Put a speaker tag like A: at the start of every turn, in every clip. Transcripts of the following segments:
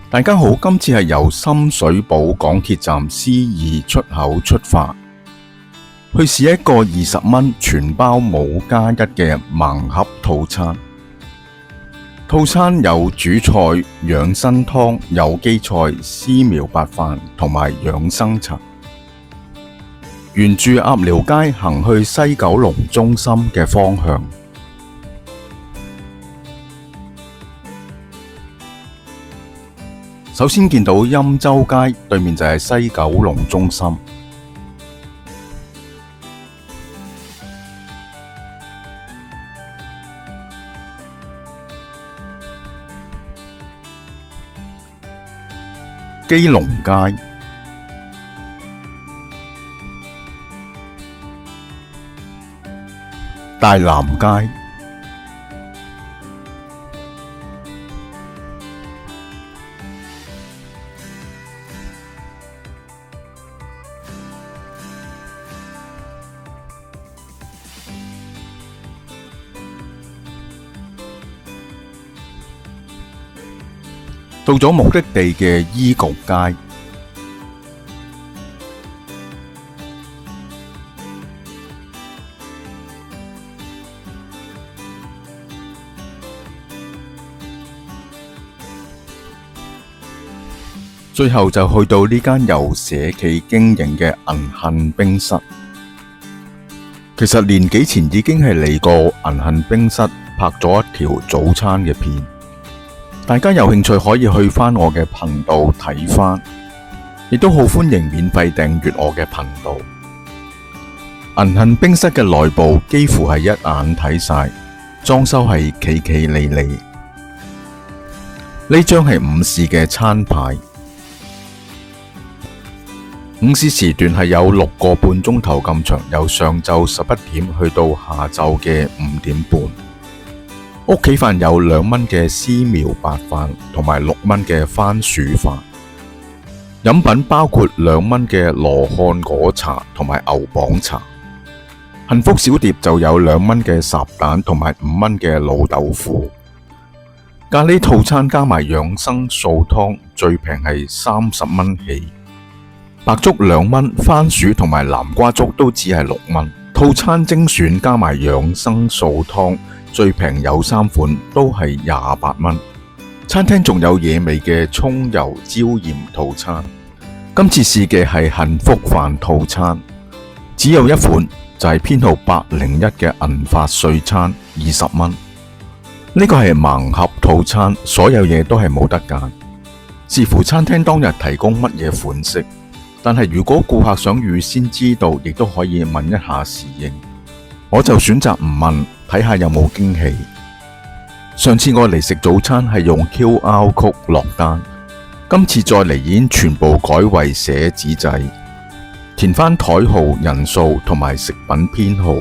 A: 大家好，今次係由深水埗港鐵站 C2 出口出發，去試一個20蚊全包冇加一嘅盲盒套餐。套餐有主菜、養生湯、有機菜、絲苗白飯同埋養生茶。沿住鴨寮街行去西九龍中心嘅方向。首先見到欽州街對面就係西九龍中心。基隆街、大南街、到咗目的地嘅醫局街，最後就去到呢間由社企經營嘅銀杏冰室。其實年幾前已經係嚟過銀杏冰室拍咗一條早餐嘅片。大家有興趣可以去返我嘅頻道睇返，亦都好歡迎免費訂閱我嘅頻道。銀杏冰室嘅內部幾乎係一眼睇晒，裝修係企企理理。呢張係午市嘅餐牌，午市時段係有6個半鐘頭咁長，由上晝11點去到下晝嘅5點半。屋企飯有2蚊嘅絲苗白飯同埋6蚊嘅番薯飯，飲品包括2蚊嘅羅漢果茶同埋牛蒡茶。幸福小碟就有2蚊嘅烚蛋同埋5蚊嘅老豆腐。咖喱套餐加埋養生素湯最平係30蚊起，白粥2蚊，番薯同埋南瓜粥都只係6蚊。套餐精選加埋養生素湯最平有3款，都係28蚊。餐廳仲有野味嘅蔥油椒鹽套餐。今次試嘅係幸福飯套餐，只有一款，就係編號801嘅銀髮碎餐，20蚊。呢個係盲盒套餐，所有嘢都係冇得揀，視乎餐廳當日提供乜嘢款式。但係如果顧客想預先知道，亦都可以問一下侍應。我就選擇唔問，睇下有冇驚喜。上次我嚟食早餐係用 QR Code 落單，今次再嚟已經全部改為寫紙仔，填返台號、人數同埋食品編號，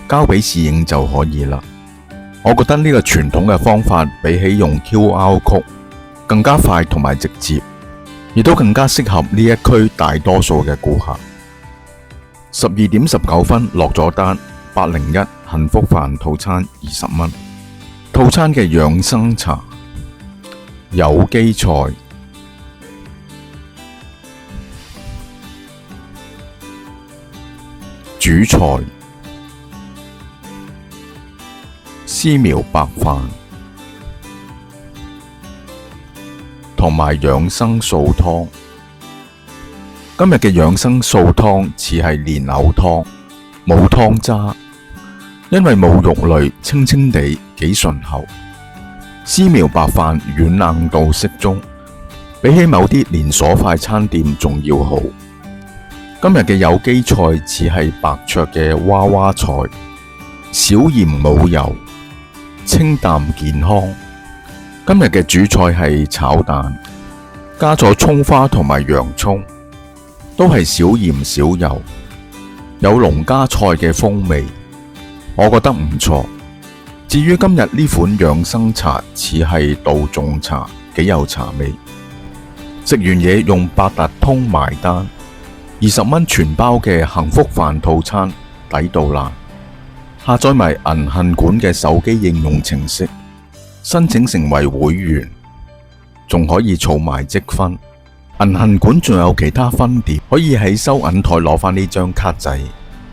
A: 交俾侍應就可以啦。我覺得呢個傳統嘅方法比起用 QR Code 更加快同埋直接，亦都更加適合呢一區大多數嘅顧客。12點19分落咗單，801幸福飯套餐20蚊。套餐嘅養生茶、有機菜、主菜、絲苗白飯同埋養生素湯。今日嘅養生素湯似係蓮藕湯，冇湯渣，因為冇肉類，清清地幾順口。絲苗白飯軟硬度適中，比起某啲連鎖快餐店仲要好。今日嘅有機菜似係白灼嘅娃娃菜，少鹽冇油，清淡健康。今日嘅主菜係炒蛋，加咗蔥花同埋洋蔥，都係少鹽少油，有農家菜嘅風味，我覺得唔錯。至於今日呢款養生茶似係杜仲茶，幾有茶味。食完嘢用八達通埋單，20蚊全包嘅幸福飯套餐，抵到爛。下載埋銀杏館嘅手機應用程式，申請成為會員，仲可以儲埋積分。銀行館仲有其他分店，可以喺收銀台攞返呢張卡仔，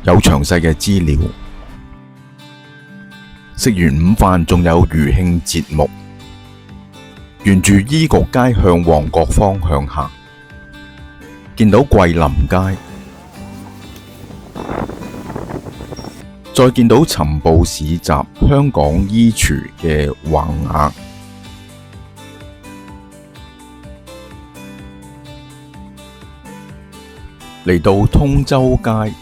A: 有詳細嘅資料。食完午飯仲有餘興節目，沿住醫局街向旺角方向行，見到桂林街，再見到尋寶市集香港衣櫥嘅橫額，嚟到通州街，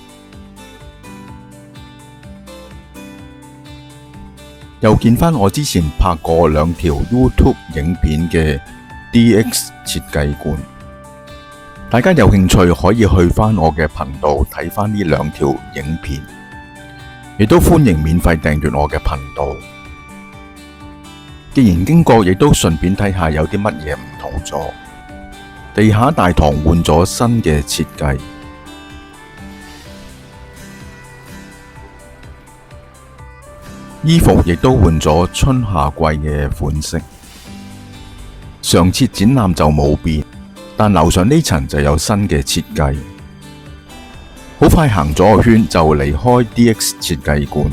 A: 又見返我之前拍過2條 YouTube 影片嘅 DX 設計館，大家有興趣可以去返我嘅頻道睇返呢2條影片，亦都歡迎免費訂閱我嘅頻道。既然經過，亦都順便睇下有啲乜嘢唔同咗。地下大堂換咗新嘅設計，衣服亦都換咗春夏季嘅款式。上次展覽就冇變，但樓上呢層就有新嘅設計。好快行咗個圈就離開 DX 設計館。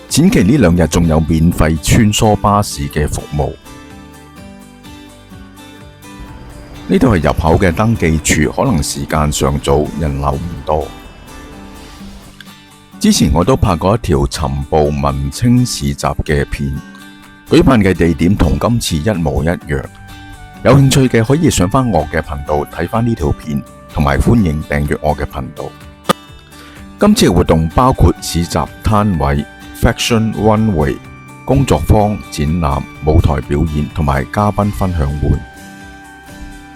A: 展期呢2日仲有免費穿梭巴士嘅服務。呢度係入口嘅登記處，可能時間尚早，人流唔多。之前我都拍過一條尋寶文青市集嘅片，舉辦嘅地點同今次一模一樣。有興趣嘅可以上返我嘅頻道睇返呢條片，同埋歡迎訂閱我嘅頻道。今次嘅活動包括市集攤位、Fashion Runway、工作坊、展覽、舞台表演同埋嘉賓分享會。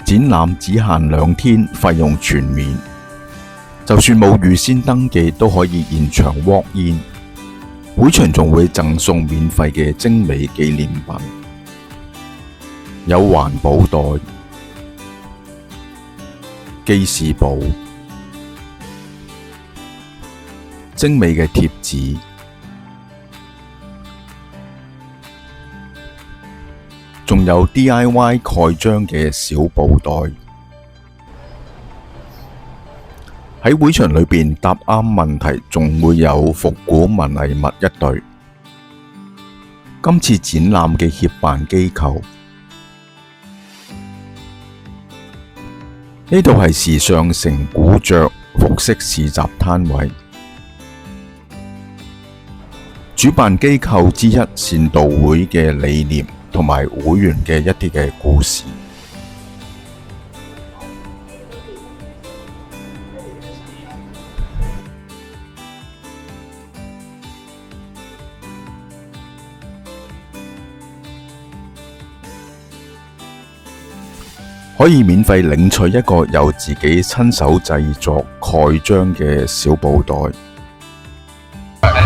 A: 展覽只限2天，費用全免。就算冇預先登記都可以現場 walk in。會場仲會贈送免費嘅精美紀念品，有環保袋、記事簿、精美嘅貼紙，仲有 DIY 蓋章嘅小布袋。喺會場裏邊答啱問題，仲會有復古文藝物一對。今次展覽嘅協辦機構，呢度係時尚城古着服飾市集攤位。主辦機構之一善導會嘅理念同埋會員嘅一啲嘅故事。可以免費領取一個由自己親手製作蓋章嘅小布袋。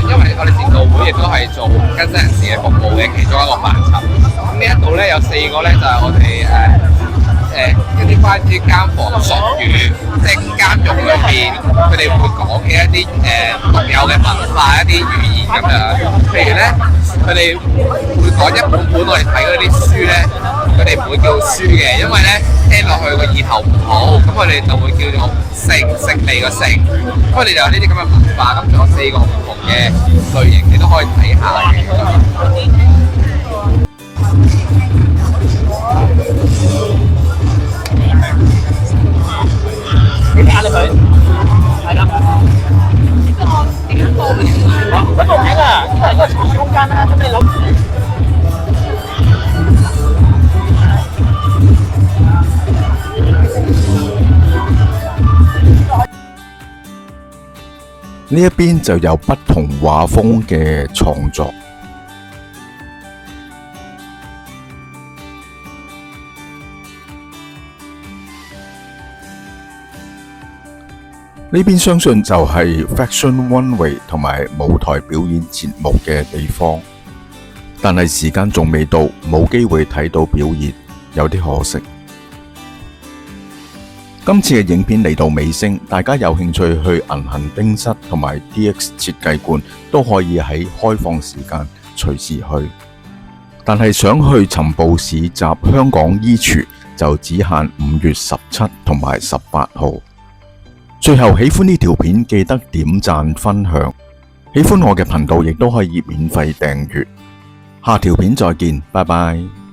B: 因為我哋善導會亦都係做更新人士嘅服務嘅其中一個範疇。咁呢一度咧有4個咧，就係我哋一啲關於監房術語，即係監獄裏邊佢哋會講嘅一啲獨有嘅文化、一啲語言咁樣。譬如咧，佢哋會講一本本我哋睇嗰啲書咧，佢哋唔會叫書嘅，因為咧聽落去個意頭唔好，咁佢哋就會叫做勝利個勝。咁我哋就有呢啲咁嘅文化，咁仲有4個唔同嘅類型，你都可以睇下嘅。你睇下你佢，係啦。呢個點報名？唔使報名啊，呢個係一個藏書空間啦，咁你諗。
A: 呢一邊就有不同畫風嘅創作。呢邊相信就係 Fashion Runway 同埋舞台表演節目嘅地方，但係時間仲未到，冇機會睇到表演，有啲可惜。今次嘅影片嚟到尾聲，大家有興趣去銀行冰室同埋 DX 設計館都可以喺開放時間隨時去。但係想去尋寶市集香港衣櫥就只限5月17同埋18號。最後喜歡呢條片記得點讚分享，喜歡我嘅頻道亦都可以免費訂閱。下條片再見，拜拜。